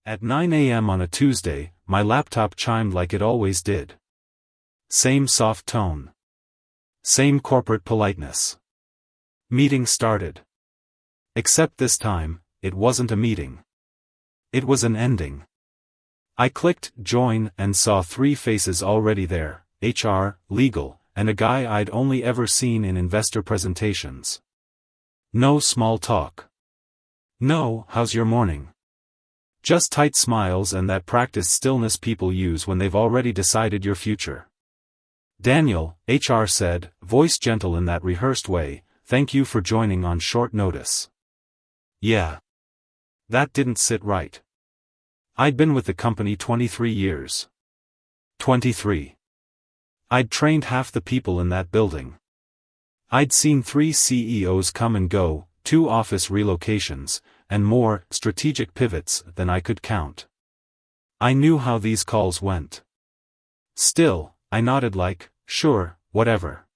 At 9 a.m. on a Tuesday, my laptop chimed like it always did. Same soft tone. Same corporate politeness. Meeting started. Except this time, it wasn't a meeting. It was an ending. I clicked join and saw 3 faces already there, HR, legal, and a guy I'd only ever seen in investor presentations. No small talk. No, how's your morning? Just tight smiles and that practiced stillness people use when they've already decided your future. Daniel, HR said, voice gentle in that rehearsed way, thank you for joining on short notice. Yeah. That didn't sit right. I'd been with the company 23 years. 23. I'd trained half the people in that building. I'd seen 3 CEOs come and go, 2 office relocations, and more strategic pivots than I could count. I knew how these calls went. Still, I nodded like, sure, whatever.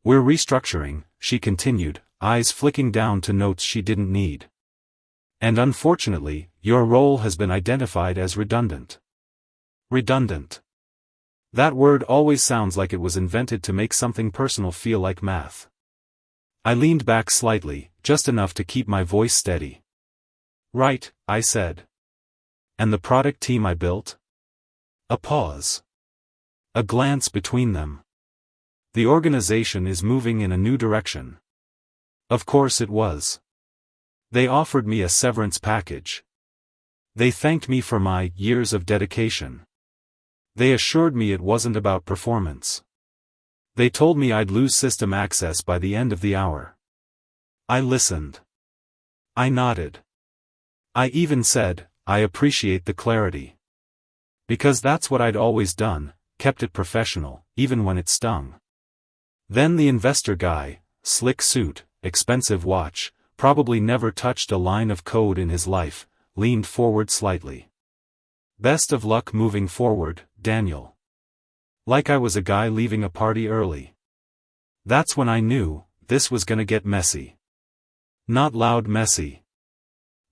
We're restructuring, she continued, eyes flicking down to notes she didn't need. And unfortunately, your role has been identified as redundant. Redundant. That word always sounds like it was invented to make something personal feel like math. I leaned back slightly, just enough to keep my voice steady. Right, I said. And the product team I built? A pause. A glance between them. The organization is moving in a new direction. Of course it was. They offered me a severance package. They thanked me for my years of dedication. They assured me it wasn't about performance. They told me I'd lose system access by the end of the hour. I listened. I nodded. I even said, I appreciate the clarity. Because that's what I'd always done, kept it professional, even when it stung. Then the investor guy, slick suit, expensive watch, probably never touched a line of code in his life, leaned forward slightly. Best of luck moving forward, Daniel. Like I was a guy leaving a party early. That's when I knew, this was gonna get messy. Not loud messy.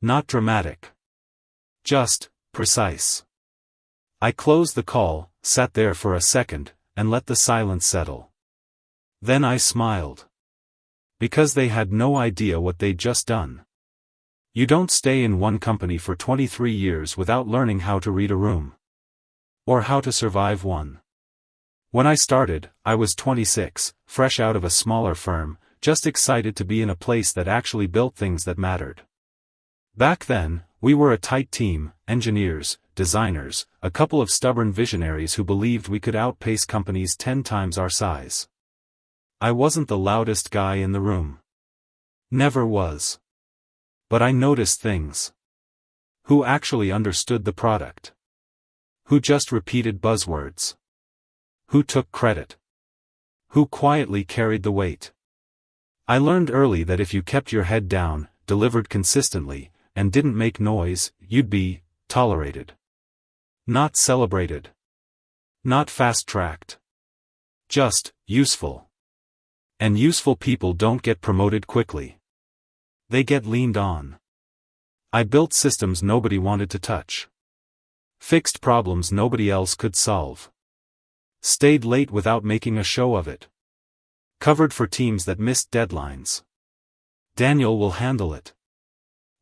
Not dramatic. Just, precise. I closed the call, sat there for a second, and let the silence settle. Then I smiled. Because they had no idea what they'd just done. You don't stay in one company for 23 years without learning how to read a room. Or how to survive one. When I started, I was 26, fresh out of a smaller firm, just excited to be in a place that actually built things that mattered. Back then, we were a tight team, engineers, designers, a couple of stubborn visionaries who believed we could outpace companies 10 times our size. I wasn't the loudest guy in the room. Never was. But I noticed things. Who actually understood the product? Who just repeated buzzwords? Who took credit? Who quietly carried the weight? I learned early that if you kept your head down, delivered consistently, and didn't make noise, you'd be tolerated. Not celebrated. Not fast-tracked. Just useful. And useful people don't get promoted quickly. They get leaned on. I built systems nobody wanted to touch. Fixed problems nobody else could solve. Stayed late without making a show of it. Covered for teams that missed deadlines. Daniel will handle it.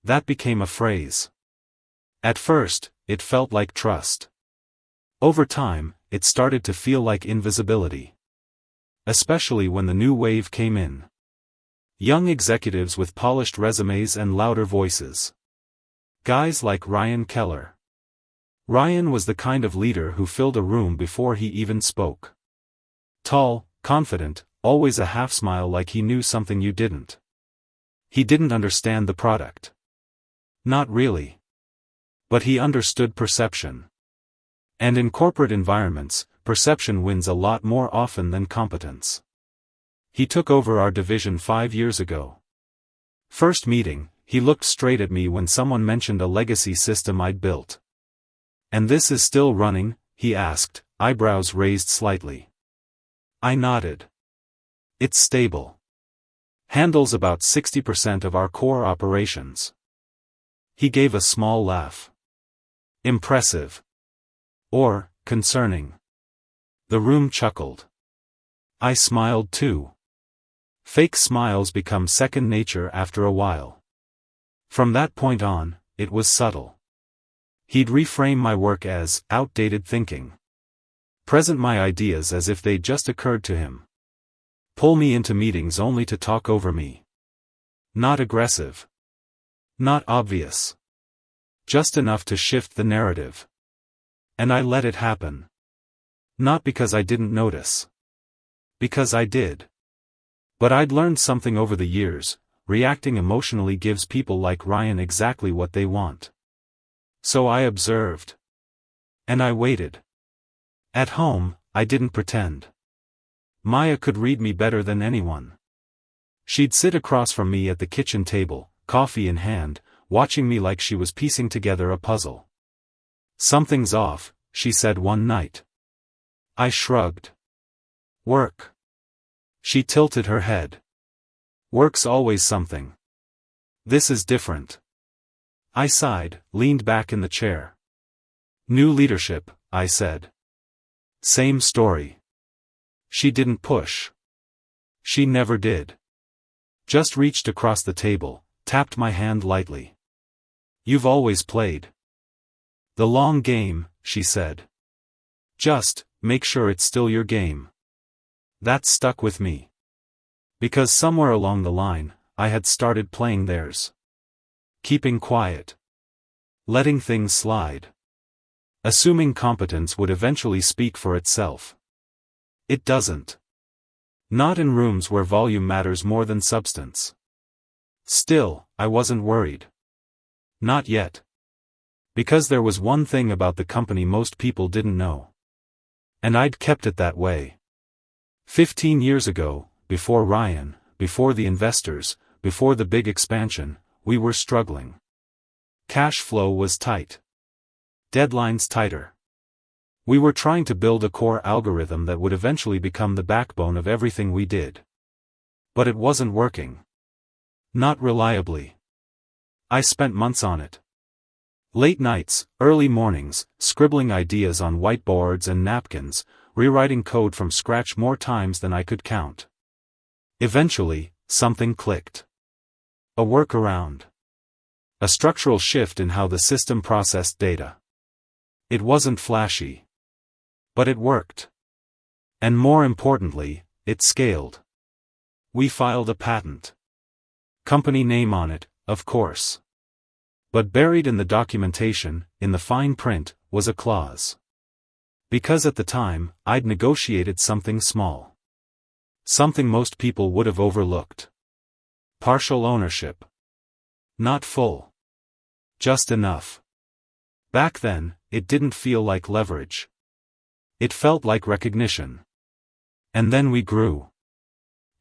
That became a phrase. At first, it felt like trust. Over time, it started to feel like invisibility. Especially when the new wave came in. Young executives with polished resumes and louder voices. Guys like Ryan Keller. Ryan was the kind of leader who filled a room before he even spoke. Tall, confident, always a half smile like he knew something you didn't. He didn't understand the product. Not really. But he understood perception. And in corporate environments, perception wins a lot more often than competence. He took over our division 5 years ago. First meeting, he looked straight at me when someone mentioned a legacy system I'd built. And this is still running? He asked, eyebrows raised slightly. I nodded. It's stable. Handles about 60% of our core operations. He gave a small laugh. Impressive. Or, concerning. The room chuckled. I smiled too. Fake smiles become second nature after a while. From that point on, it was subtle. He'd reframe my work as outdated thinking. Present my ideas as if they'd just occurred to him. Pull me into meetings only to talk over me. Not aggressive. Not obvious. Just enough to shift the narrative. And I let it happen. Not because I didn't notice. Because I did. But I'd learned something over the years: reacting emotionally gives people like Ryan exactly what they want. So I observed. And I waited. At home, I didn't pretend. Maya could read me better than anyone. She'd sit across from me at the kitchen table, coffee in hand, watching me like she was piecing together a puzzle. Something's off, she said one night. I shrugged. Work. She tilted her head. Work's always something. This is different. I sighed, leaned back in the chair. New leadership, I said. Same story. She didn't push. She never did. Just reached across the table, tapped my hand lightly. You've always played the long game, she said. Just, make sure it's still your game. That stuck with me. Because somewhere along the line, I had started playing theirs. Keeping quiet. Letting things slide. Assuming competence would eventually speak for itself. It doesn't. Not in rooms where volume matters more than substance. Still, I wasn't worried. Not yet. Because there was one thing about the company most people didn't know. And I'd kept it that way. 15 years ago, before Ryan, before the investors, before the big expansion, we were struggling. Cash flow was tight. Deadlines tighter. We were trying to build a core algorithm that would eventually become the backbone of everything we did. But it wasn't working. Not reliably. I spent months on it. Late nights, early mornings, scribbling ideas on whiteboards and napkins, rewriting code from scratch more times than I could count. Eventually, something clicked. A workaround. A structural shift in how the system processed data. It wasn't flashy. But it worked. And more importantly, it scaled. We filed a patent. Company name on it, of course. But buried in the documentation, in the fine print, was a clause. Because at the time, I'd negotiated something small. Something most people would have overlooked. Partial ownership. Not full. Just enough. Back then, it didn't feel like leverage. It felt like recognition. And then we grew.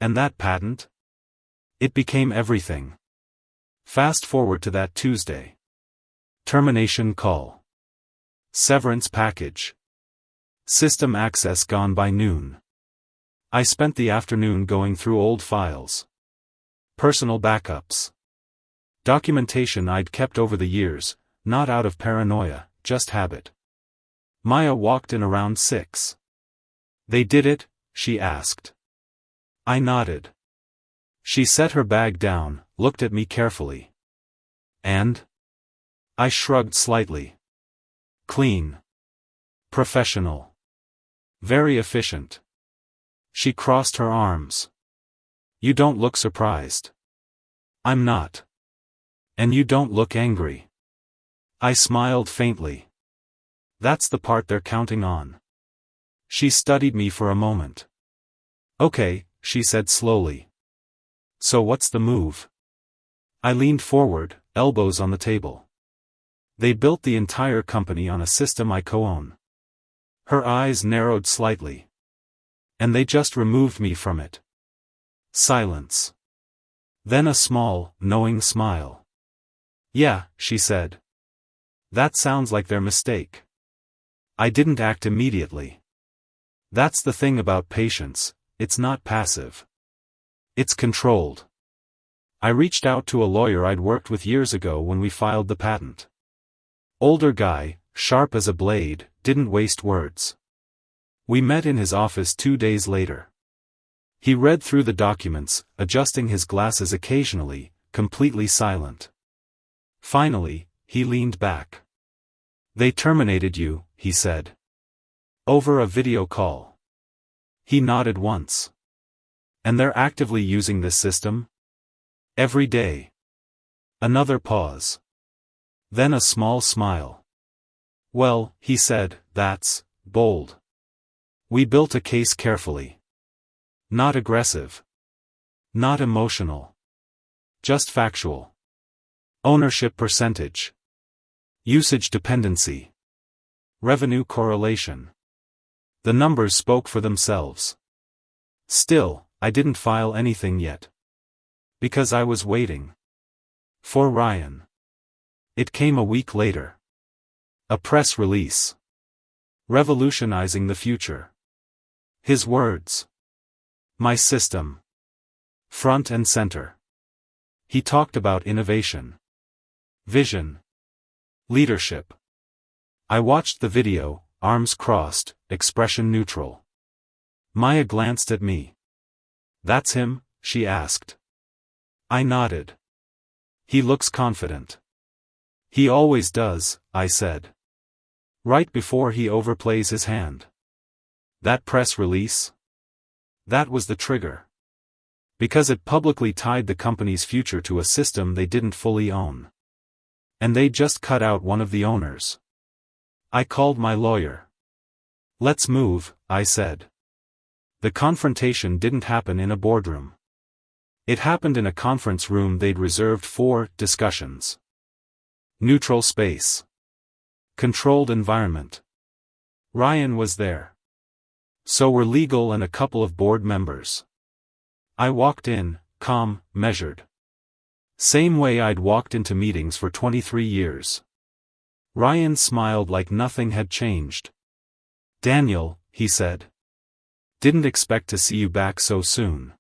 And that patent? It became everything. Fast forward to that Tuesday. Termination call. Severance package. System access gone by noon. I spent the afternoon going through old files. Personal backups. Documentation I'd kept over the years, not out of paranoia, just habit. Maya walked in around 6. They did it? She asked. I nodded. She set her bag down, looked at me carefully. And? I shrugged slightly. Clean. Professional. Very efficient. She crossed her arms. You don't look surprised. I'm not. And you don't look angry. I smiled faintly. That's the part they're counting on. She studied me for a moment. Okay, she said slowly. So what's the move? I leaned forward, elbows on the table. They built the entire company on a system I co-own. Her eyes narrowed slightly. And they just removed me from it. Silence. Then a small, knowing smile. Yeah, she said. That sounds like their mistake. I didn't act immediately. That's the thing about patience, it's not passive. It's controlled. I reached out to a lawyer I'd worked with years ago when we filed the patent. Older guy, sharp as a blade, didn't waste words. We met in his office 2 days later. He read through the documents, adjusting his glasses occasionally, completely silent. Finally, he leaned back. "They terminated you," he said. "Over a video call." He nodded once. "And they're actively using this system?" "Every day." Another pause. Then a small smile. "Well," he said, "that's bold. We built a case carefully. Not aggressive. Not emotional. Just factual. Ownership percentage. Usage dependency. Revenue correlation. The numbers spoke for themselves. Still, I didn't file anything yet. Because I was waiting. For Ryan. It came a week later. A press release. Revolutionizing the future. His words. My system. Front and center. He talked about innovation. Vision. Leadership. I watched the video, arms crossed, expression neutral. Maya glanced at me. "That's him?" she asked. I nodded. "He looks confident." "He always does," I said. "Right before he overplays his hand." That press release? That was the trigger. Because it publicly tied the company's future to a system they didn't fully own. And they just cut out one of the owners. I called my lawyer. "Let's move," I said. The confrontation didn't happen in a boardroom. It happened in a conference room they'd reserved for discussions. Neutral space. Controlled environment. Ryan was there. So were legal and a couple of board members. I walked in, calm, measured. Same way I'd walked into meetings for 23 years. Ryan smiled like nothing had changed. "Daniel," he said. "Didn't expect to see you back so soon."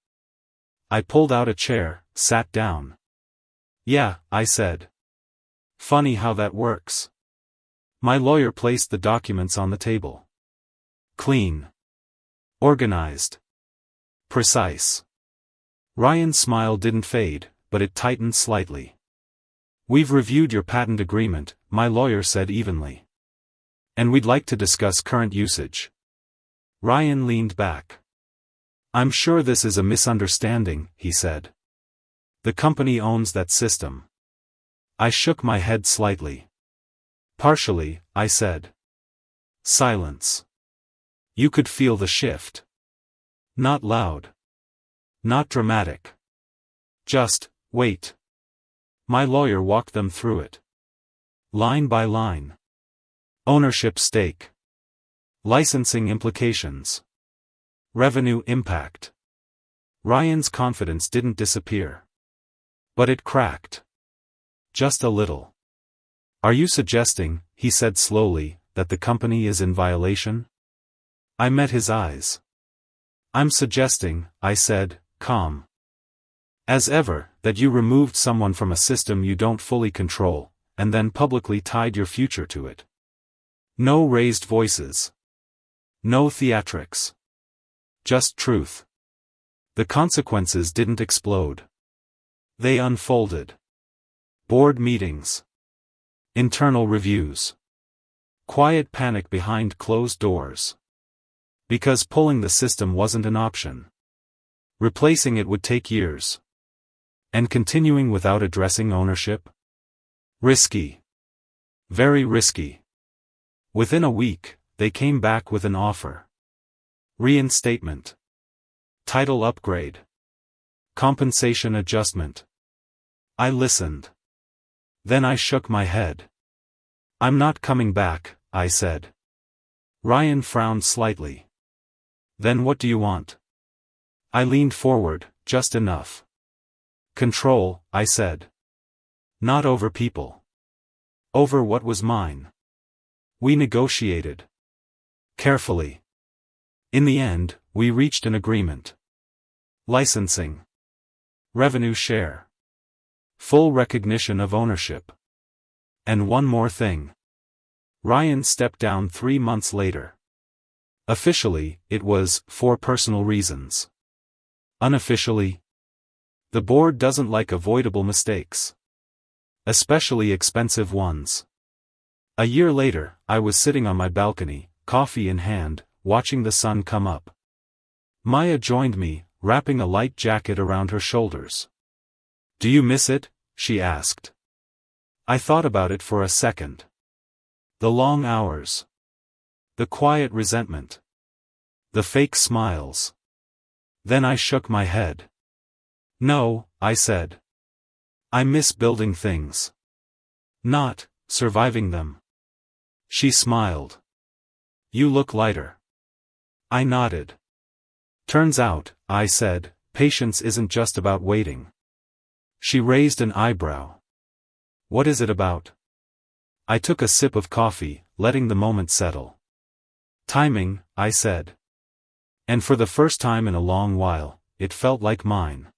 I pulled out a chair, sat down. "Yeah," I said. "Funny how that works." My lawyer placed the documents on the table. Clean. Organized. Precise. Ryan's smile didn't fade, but it tightened slightly. "We've reviewed your patent agreement," my lawyer said evenly. "And we'd like to discuss current usage." Ryan leaned back. "I'm sure this is a misunderstanding," he said. "The company owns that system." I shook my head slightly. "Partially," I said. Silence. You could feel the shift. Not loud. Not dramatic. Just, wait. My lawyer walked them through it. Line by line. Ownership stake. Licensing implications. Revenue impact. Ryan's confidence didn't disappear. But it cracked. Just a little. "Are you suggesting," he said slowly, "that the company is in violation?" I met his eyes. "I'm suggesting," I said, calm as ever, "that you removed someone from a system you don't fully control, and then publicly tied your future to it. No raised voices. No theatrics. Just truth. The consequences didn't explode. They unfolded. Board meetings. Internal reviews. Quiet panic behind closed doors. Because pulling the system wasn't an option. Replacing it would take years. And continuing without addressing ownership? Risky. Very risky. Within a week, they came back with an offer. Reinstatement. Title upgrade. Compensation adjustment. I listened. Then I shook my head. "I'm not coming back," I said. Ryan frowned slightly. "Then what do you want?" I leaned forward, just enough. "Control," I said. "Not over people. Over what was mine." We negotiated. Carefully. In the end, we reached an agreement. Licensing. Revenue share. Full recognition of ownership. And one more thing. Ryan stepped down 3 months later. Officially, it was for personal reasons. Unofficially, the board doesn't like avoidable mistakes. Especially expensive ones. A year later, I was sitting on my balcony, coffee in hand, watching the sun come up. Maya joined me, wrapping a light jacket around her shoulders. "Do you miss it?" she asked. I thought about it for a second. The long hours. The quiet resentment. The fake smiles. Then I shook my head. "No," I said. "I miss building things. Not surviving them." She smiled. "You look lighter." I nodded. "Turns out," I said, "patience isn't just about waiting." She raised an eyebrow. "What is it about?" I took a sip of coffee, letting the moment settle. "Timing," I said. And for the first time in a long while, it felt like mine.